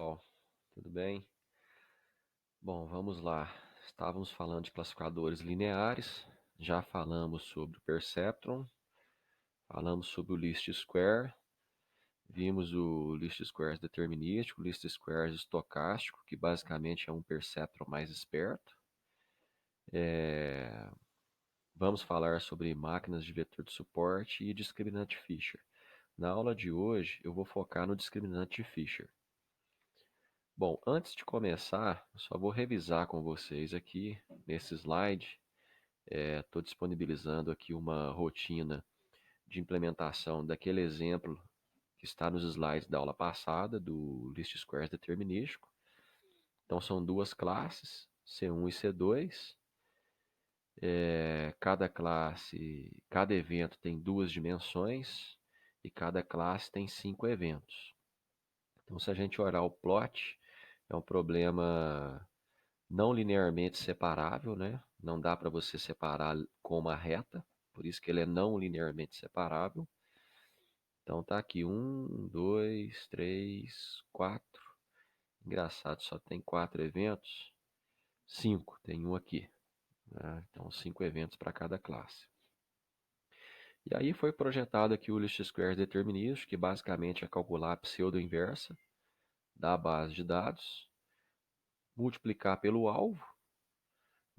Ó, tudo bem? Bom, vamos lá. Estávamos falando de classificadores lineares, já falamos sobre o perceptron, falamos sobre o least square, vimos o least squares determinístico, o least squares estocástico, que basicamente é um perceptron mais esperto. Vamos falar sobre máquinas de vetor de suporte e discriminante Fisher. Na aula de hoje, eu vou focar no discriminante Fisher. Bom, antes de começar, eu só vou revisar com vocês aqui nesse slide. Estou disponibilizando aqui uma rotina de implementação daquele exemplo que está nos slides da aula passada, do List Squares determinístico. Então, são duas classes, C1 e C2. Cada evento tem duas dimensões e cada classe tem 5 eventos. Então, se a gente olhar o plot, é um problema não linearmente separável, né? Não dá para você separar com uma reta, por isso que ele é não linearmente separável. Então tá aqui 1, 2, 3, 4. Engraçado, só tem 4 eventos. 5, tem um aqui, né? Então 5 eventos para cada classe. E aí foi projetado aqui o least squares determinístico, que basicamente é calcular a pseudo-inversa da base de dados, multiplicar pelo alvo,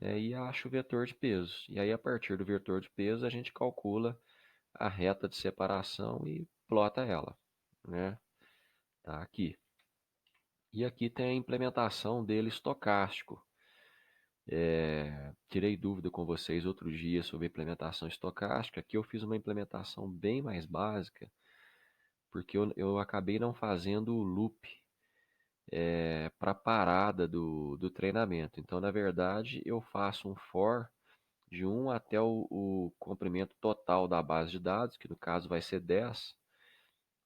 né, e acha o vetor de peso. E aí, a partir do vetor de peso, a gente calcula a reta de separação e plota ela, né? Tá aqui. E aqui tem a implementação dele estocástico. Tirei dúvida com vocês outro dia sobre a implementação estocástica. Aqui eu fiz uma implementação bem mais básica, porque eu acabei não fazendo o loop para a parada do treinamento. Então, na verdade, eu faço um for de 1 até o comprimento total da base de dados, que no caso vai ser 10.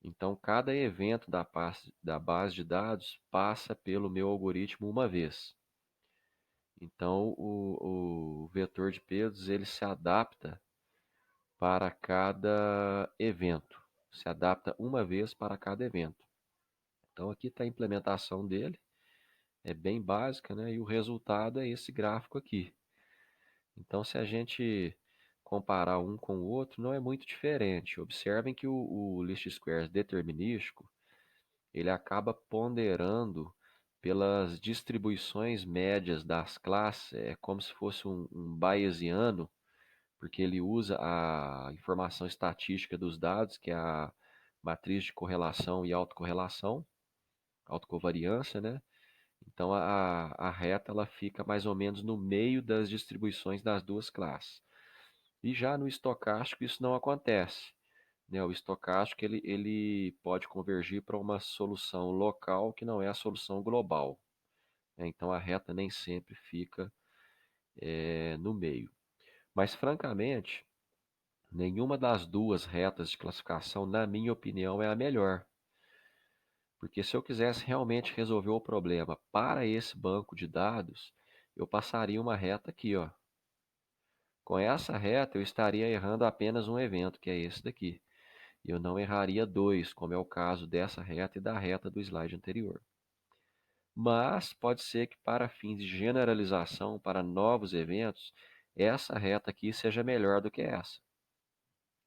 Então, cada evento da base de dados passa pelo meu algoritmo uma vez. Então, o vetor de pesos ele se adapta para cada evento. Se adapta uma vez para cada evento. Então, aqui está a implementação dele. É bem básica, né? E o resultado é esse gráfico aqui. Então, se a gente comparar um com o outro, não é muito diferente. Observem que o least squares determinístico, ele acaba ponderando pelas distribuições médias das classes, é como se fosse um bayesiano, porque ele usa a informação estatística dos dados, que é a matriz de correlação e autocorrelação, autocovariância, né? Então a reta ela fica mais ou menos no meio das distribuições das duas classes. E já no estocástico isso não acontece, né? O estocástico ele pode convergir para uma solução local que não é a solução global, né? Então a reta nem sempre fica no meio. Mas francamente, nenhuma das duas retas de classificação, na minha opinião, é a melhor. Porque se eu quisesse realmente resolver o problema para esse banco de dados, eu passaria uma reta aqui, ó. Com essa reta, eu estaria errando apenas um evento, que é esse daqui. E eu não erraria dois, como é o caso dessa reta e da reta do slide anterior. Mas pode ser que para fins de generalização para novos eventos, essa reta aqui seja melhor do que essa.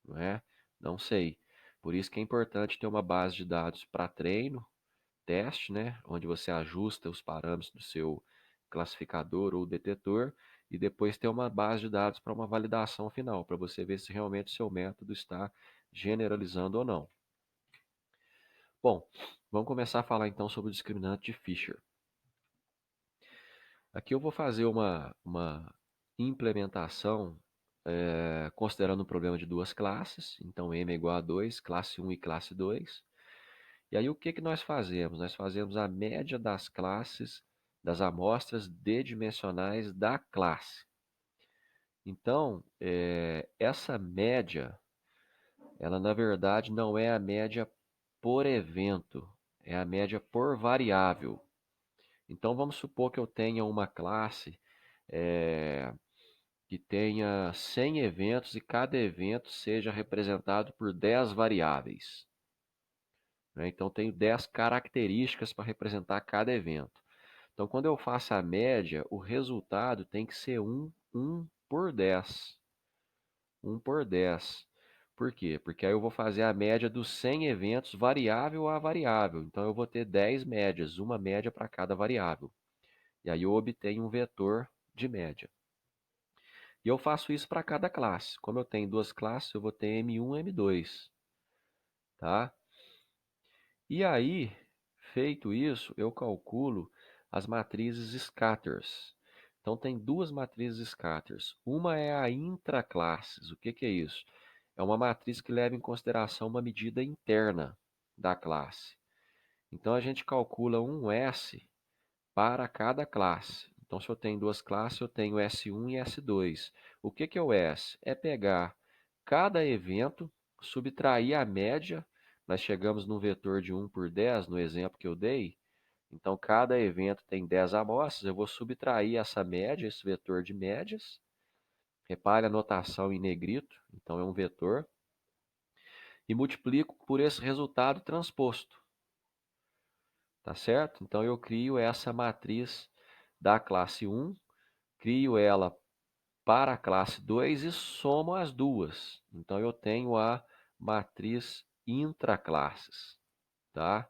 Não é? Não sei. Por isso que é importante ter uma base de dados para treino, teste, né? Onde você ajusta os parâmetros do seu classificador ou detetor e depois ter uma base de dados para uma validação final, para você ver se realmente o seu método está generalizando ou não. Bom, vamos começar a falar então sobre o discriminante de Fisher. Aqui eu vou fazer uma implementação considerando um problema de duas classes, então M é igual a 2, classe 1 e classe 2. E aí o que nós fazemos? Nós fazemos a média das classes, das amostras d-dimensionais da classe. Então, essa média, ela na verdade não é a média por evento, é a média por variável. Então vamos supor que eu tenha uma classe que tenha 100 eventos e cada evento seja representado por 10 variáveis. né? Então, tenho 10 características para representar cada evento. Então, quando eu faço a média, o resultado tem que ser 1 por 10. 1 por 10. Por quê? Porque aí eu vou fazer a média dos 100 eventos variável a variável. Então, eu vou ter 10 médias, uma média para cada variável. E aí eu obtenho um vetor de média. E eu faço isso para cada classe. Como eu tenho duas classes, eu vou ter M1 e M2. Tá? E aí, feito isso, eu calculo as matrizes scatters. Então, tem duas matrizes scatters. Uma é a intraclasses. O que que é isso? É uma matriz que leva em consideração uma medida interna da classe. Então, a gente calcula um S para cada classe. Então, se eu tenho duas classes, eu tenho S1 e S2. O que que é o S? É pegar cada evento, subtrair a média. Nós chegamos no vetor de 1 por 10, no exemplo que eu dei. Então, cada evento tem 10 amostras. Eu vou subtrair essa média, esse vetor de médias. Repare a notação em negrito. Então, é um vetor. E multiplico por esse resultado transposto. Tá certo? Então, eu crio essa matriz da classe 1, crio ela para a classe 2 e somo as duas. Então, eu tenho a matriz intraclasses. Tá?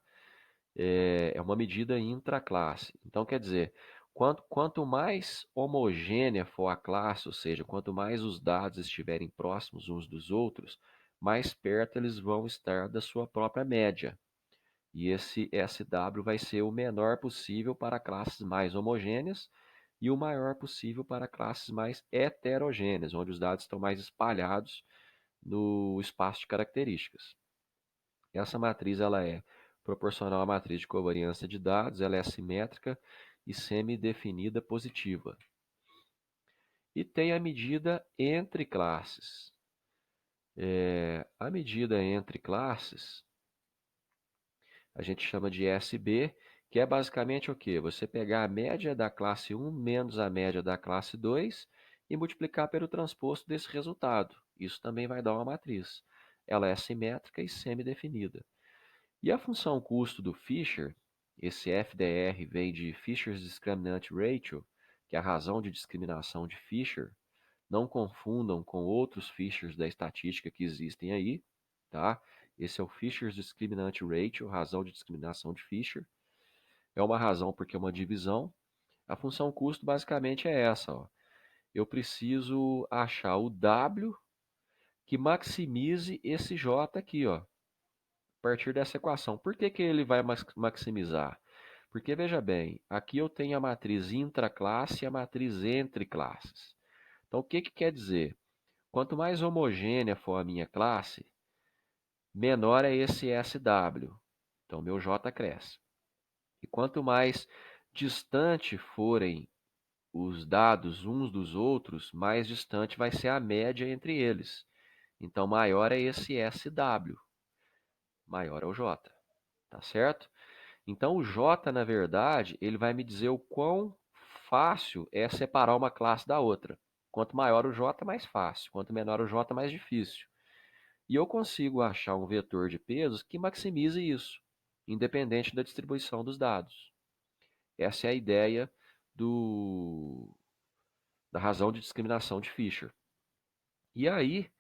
É uma medida intraclasse. Então, quer dizer, quanto mais homogênea for a classe, ou seja, quanto mais os dados estiverem próximos uns dos outros, mais perto eles vão estar da sua própria média. E esse SW vai ser o menor possível para classes mais homogêneas e o maior possível para classes mais heterogêneas, onde os dados estão mais espalhados no espaço de características. Essa matriz ela é proporcional à matriz de covariância de dados, ela é assimétrica e semi-definida positiva. E tem a medida entre classes. A medida entre classes a gente chama de SB, que é basicamente o quê? Você pegar a média da classe 1 menos a média da classe 2 e multiplicar pelo transposto desse resultado. Isso também vai dar uma matriz. Ela é simétrica e semi-definida. E a função custo do Fisher, esse FDR vem de Fisher's Discriminant Ratio, que é a razão de discriminação de Fisher. Não confundam com outros Fishers da estatística que existem aí, tá? Esse é o Fisher's Discriminant Ratio, razão de discriminação de Fisher. É uma razão porque é uma divisão. A função custo basicamente é essa, ó. Eu preciso achar o W que maximize esse J aqui, ó, a partir dessa equação. Por que que ele vai maximizar? Porque, veja bem, aqui eu tenho a matriz intraclasse e a matriz entre classes. Então, o que que quer dizer? Quanto mais homogênea for a minha classe, menor é esse SW. Então, meu J cresce. E quanto mais distante forem os dados uns dos outros, mais distante vai ser a média entre eles. Então, maior é esse SW, maior é o J, tá certo? Então, o J, na verdade, ele vai me dizer o quão fácil é separar uma classe da outra. Quanto maior o J, mais fácil. Quanto menor o J, mais difícil. E eu consigo achar um vetor de pesos que maximize isso, independente da distribuição dos dados. Essa é a ideia da razão de discriminação de Fisher. E aí,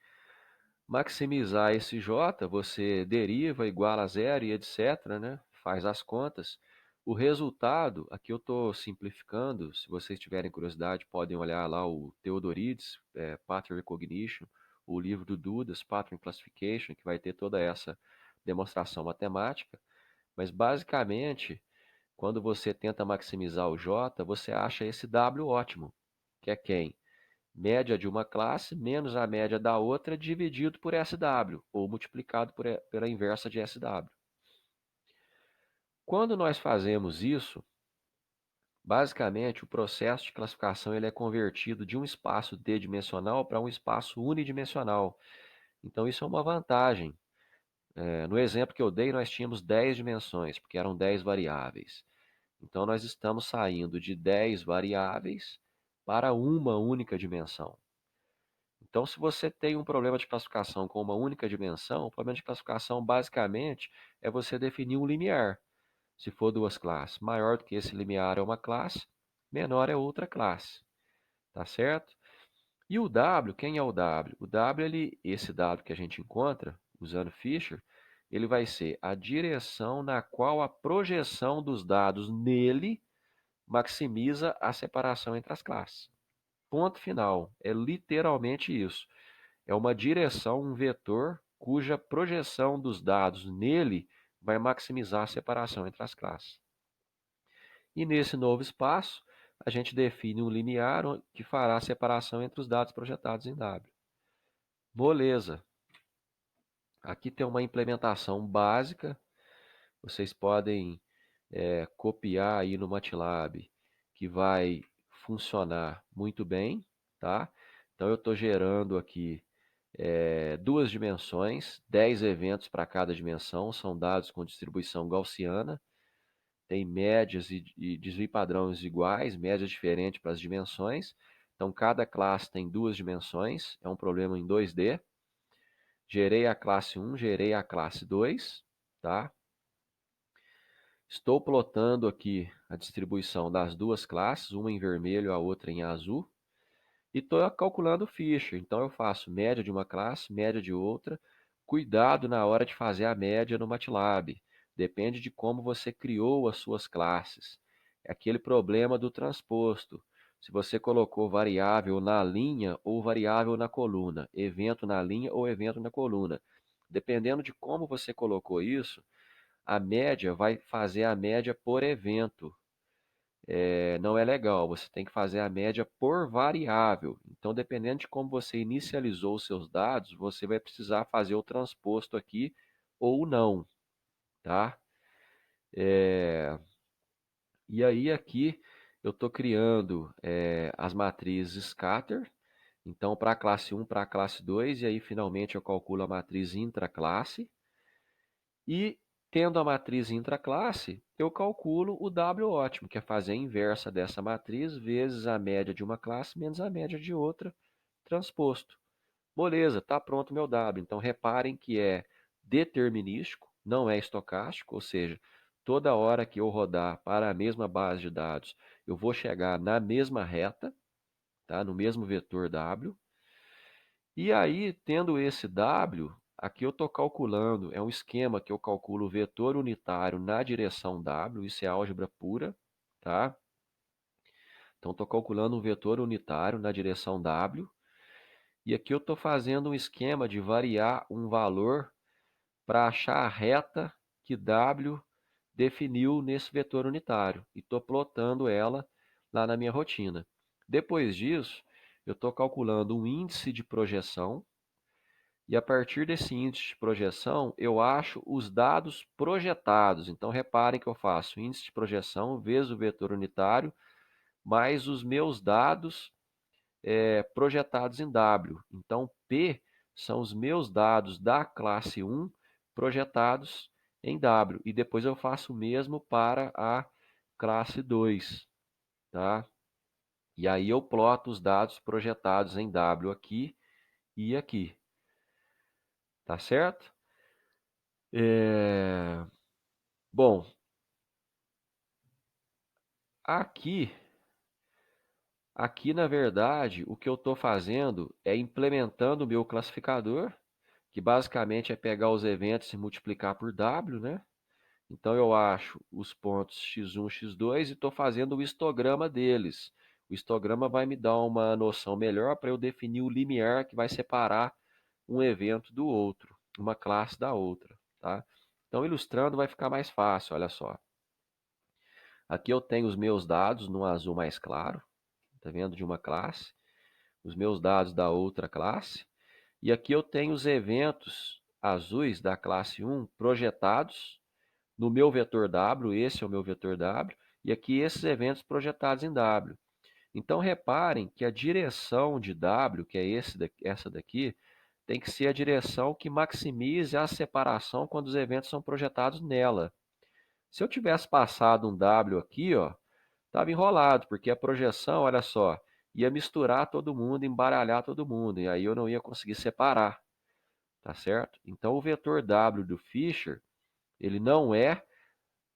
maximizar esse J, você deriva igual a zero e etc., né? Faz as contas. O resultado, aqui eu estou simplificando, se vocês tiverem curiosidade, podem olhar lá o Theodorides, Pattern Recognition, o livro do Dudas, Pattern Classification, que vai ter toda essa demonstração matemática. Mas basicamente, quando você tenta maximizar o J, você acha esse W ótimo, que é quem? Média de uma classe menos a média da outra dividido por SW, ou multiplicado pela inversa de SW. Quando nós fazemos isso, basicamente o processo de classificação ele é convertido de um espaço D-dimensional para um espaço unidimensional. Então isso é uma vantagem. No exemplo que eu dei, nós tínhamos 10 dimensões, porque eram 10 variáveis. Então nós estamos saindo de 10 variáveis para uma única dimensão. Então, se você tem um problema de classificação com uma única dimensão, o problema de classificação basicamente é você definir um limiar. Se for duas classes, maior do que esse limiar é uma classe, menor é outra classe, tá certo? E o W, quem é o W? O W, esse W que a gente encontra usando Fisher, ele vai ser a direção na qual a projeção dos dados nele maximiza a separação entre as classes. Ponto final. É literalmente isso. É uma direção, um vetor, cuja projeção dos dados nele vai maximizar a separação entre as classes. E nesse novo espaço, a gente define um limiar que fará a separação entre os dados projetados em W. Beleza. Aqui tem uma implementação básica. Vocês podem copiar aí no MATLAB, que vai funcionar muito bem, tá? Então eu estou gerando aqui duas dimensões, 10 eventos para cada dimensão, são dados com distribuição gaussiana, tem médias e desvio padrões iguais, médias diferentes para as dimensões. Então cada classe tem duas dimensões, é um problema em 2D. Gerei a classe 1, gerei a classe 2, tá? Estou plotando aqui a distribuição das duas classes, uma em vermelho, a outra em azul. E estou calculando o Fisher. Então eu faço média de uma classe, média de outra. Cuidado na hora de fazer a média no MATLAB. Depende de como você criou as suas classes. É aquele problema do transposto. Se você colocou variável na linha ou variável na coluna, evento na linha ou evento na coluna. Dependendo de como você colocou isso, a média vai fazer a média por evento. Não é legal, você tem que fazer a média por variável. Então, dependendo de como você inicializou os seus dados, você vai precisar fazer o transposto aqui ou não, tá? E aí aqui eu estou criando as matrizes scatter. Então, para a classe 1, para a classe 2, e aí finalmente eu calculo a matriz intraclasse. E tendo a matriz intraclasse, eu calculo o W ótimo, que é fazer a inversa dessa matriz vezes a média de uma classe menos a média de outra, transposto. Beleza, está pronto o meu W. Então reparem que é determinístico, não é estocástico, ou seja, toda hora que eu rodar para a mesma base de dados, eu vou chegar na mesma reta, tá? No mesmo vetor W. E aí, tendo esse W, aqui eu estou calculando, é um esquema que eu calculo o vetor unitário na direção W, isso é álgebra pura, tá? Então, estou calculando um vetor unitário na direção W, e aqui eu estou fazendo um esquema de variar um valor para achar a reta que W definiu nesse vetor unitário, e estou plotando ela lá na minha rotina. Depois disso, eu estou calculando um índice de projeção, e a partir desse índice de projeção, eu acho os dados projetados. Então, reparem que eu faço índice de projeção vezes o vetor unitário, mais os meus dados projetados em W. Então, P são os meus dados da classe 1 projetados em W. E depois eu faço o mesmo para a classe 2. Tá? E aí eu ploto os dados projetados em W aqui e aqui. Tá certo? Bom, aqui, na verdade, o que eu estou fazendo é implementando o meu classificador, que basicamente é pegar os eventos e multiplicar por W, né? Então eu acho os pontos x1, x2 e estou fazendo o histograma deles. O histograma vai me dar uma noção melhor para eu definir o limiar que vai separar um evento do outro, uma classe da outra, tá? Então ilustrando vai ficar mais fácil, olha só. Aqui eu tenho os meus dados no azul mais claro, tá vendo, de uma classe, os meus dados da outra classe, e aqui eu tenho os eventos azuis da classe 1 projetados no meu vetor W, esse é o meu vetor W, e aqui esses eventos projetados em W. Então reparem que a direção de W, que é essa daqui, tem que ser a direção que maximize a separação quando os eventos são projetados nela. Se eu tivesse passado um W aqui, ó, estava enrolado, porque a projeção, olha só, ia misturar todo mundo, embaralhar todo mundo, e aí eu não ia conseguir separar, tá certo? Então o vetor W do Fisher, ele não é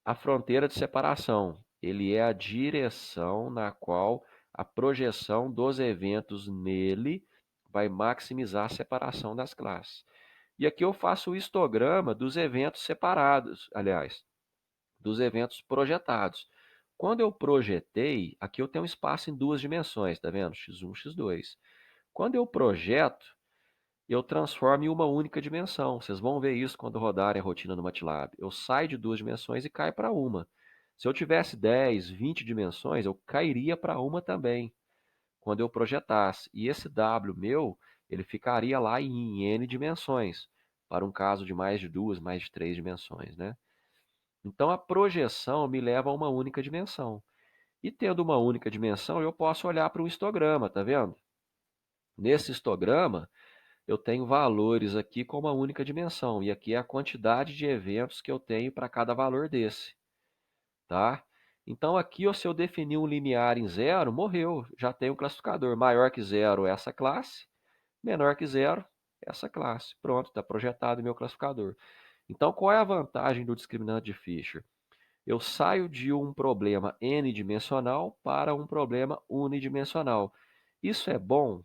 a fronteira de separação, ele é a direção na qual a projeção dos eventos nele vai maximizar a separação das classes. E aqui eu faço o histograma dos eventos separados, aliás, dos eventos projetados. Quando eu projetei, aqui eu tenho um espaço em duas dimensões, tá vendo? X1, X2. Quando eu projeto, eu transformo em uma única dimensão. Vocês vão ver isso quando rodarem a rotina no MATLAB. Eu saio de duas dimensões e caio para uma. Se eu tivesse 10, 20 dimensões, eu cairia para uma também, quando eu projetasse. E esse W meu, ele ficaria lá em N dimensões, para um caso de mais de duas, mais de três dimensões, né? Então a projeção me leva a uma única dimensão. E tendo uma única dimensão, eu posso olhar para um histograma, tá vendo? Nesse histograma, eu tenho valores aqui com uma única dimensão. E aqui é a quantidade de eventos que eu tenho para cada valor desse, tá? Então aqui, se eu definir um limiar em zero, morreu. Já tem um classificador. Maior que zero, essa classe. Menor que zero, essa classe. Pronto, está projetado o meu classificador. Então, qual é a vantagem do discriminante de Fisher? Eu saio de um problema n-dimensional para um problema unidimensional. Isso é bom?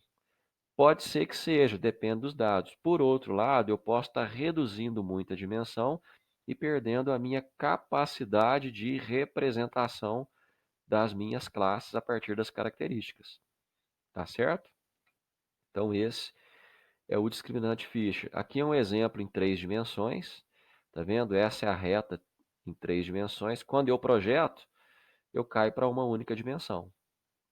Pode ser que seja, depende dos dados. Por outro lado, eu posso estar reduzindo muito a dimensão e perdendo a minha capacidade de representação das minhas classes a partir das características. Tá certo? Então, esse é o discriminante Fisher. Aqui é um exemplo em três dimensões. Tá vendo? Essa é a reta em três dimensões. Quando eu projeto, eu caio para uma única dimensão.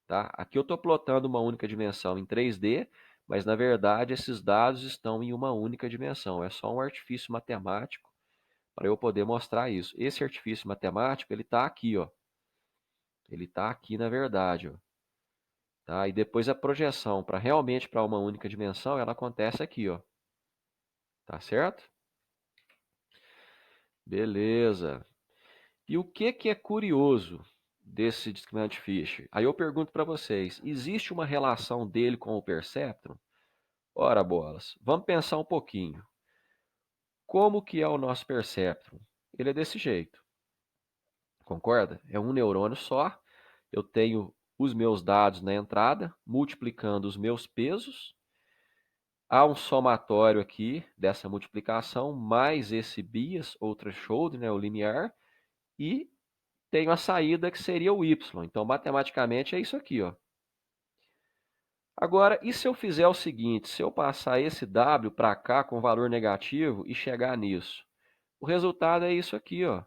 Tá? Aqui eu estou plotando uma única dimensão em 3D, mas na verdade esses dados estão em uma única dimensão. É só um artifício matemático para eu poder mostrar isso. Esse artifício matemático, ele está aqui, ó. Ele está aqui na verdade, ó. Tá? E depois a projeção para realmente para uma única dimensão, ela acontece aqui, ó. Tá certo? Beleza. E o que é curioso desse discriminante Fisher? Aí eu pergunto para vocês, existe uma relação dele com o perceptron? Ora, bolas, vamos pensar um pouquinho. Como que é o nosso perceptron? Ele é desse jeito, concorda? É um neurônio só, eu tenho os meus dados na entrada, multiplicando os meus pesos, há um somatório aqui dessa multiplicação, mais esse bias, ou threshold, né, o limiar, e tenho a saída que seria o y. Então, matematicamente, é isso aqui, ó. Agora, e se eu fizer o seguinte, se eu passar esse W para cá com valor negativo e chegar nisso? O resultado é isso aqui, ó.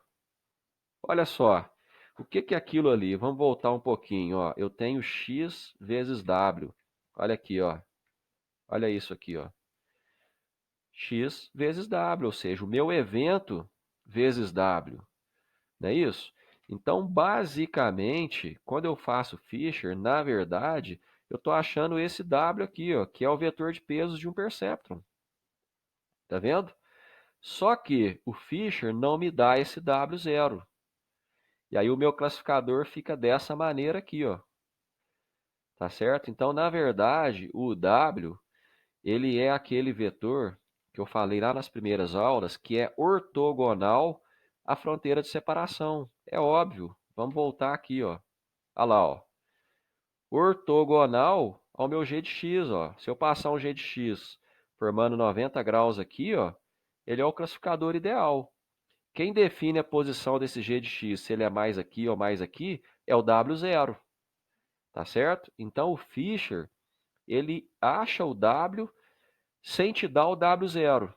Olha só, o que é aquilo ali? Vamos voltar um pouquinho, ó. Eu tenho x vezes W. Olha aqui, ó. Olha isso aqui, ó. X vezes W, ou seja, o meu evento vezes W. Não é isso? Então, basicamente, quando eu faço Fisher, na verdade, eu estou achando esse W aqui, ó, que é o vetor de pesos de um perceptron. Tá vendo? Só que o Fisher não me dá esse W0. E aí o meu classificador fica dessa maneira aqui, ó. Tá certo? Então, na verdade, o W, ele é aquele vetor que eu falei lá nas primeiras aulas, que é ortogonal à fronteira de separação. É óbvio. Vamos voltar aqui, ó. Olha lá, ó. Ortogonal ao meu g de x, ó. Se eu passar um g de x formando 90 graus aqui, ó, ele é o classificador ideal. Quem define a posição desse g de x, se ele é mais aqui ou mais aqui, é o W0. Tá certo? Então o Fisher, ele acha o W sem te dar o W0.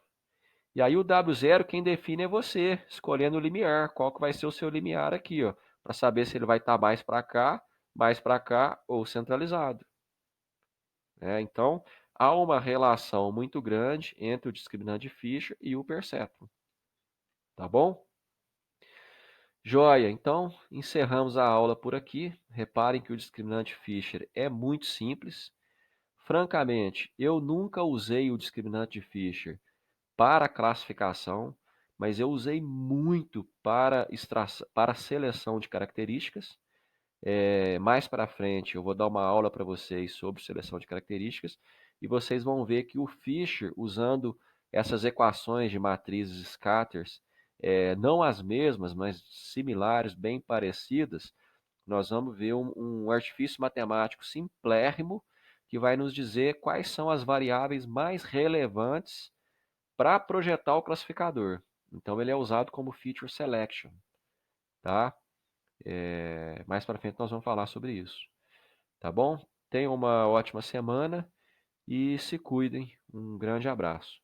E aí o W0 quem define é você, escolhendo o limiar. Qual que vai ser o seu limiar aqui, ó, para saber se ele vai estar mais para cá ou centralizado. Então, há uma relação muito grande entre o discriminante de Fisher e o perceptron. Tá bom? Joia, então encerramos a aula por aqui. Reparem que o discriminante Fisher é muito simples. Francamente, eu nunca usei o discriminante de Fisher para classificação, mas eu usei muito para seleção de características. Mais para frente eu vou dar uma aula para vocês sobre seleção de características e vocês vão ver que o Fisher, usando essas equações de matrizes scatters, não as mesmas, mas similares, bem parecidas, nós vamos ver um artifício matemático simplérrimo que vai nos dizer quais são as variáveis mais relevantes para projetar o classificador. Então ele é usado como feature selection, tá? Mais para frente nós vamos falar sobre isso, tá bom? Tenham uma ótima semana e se cuidem. Um grande abraço.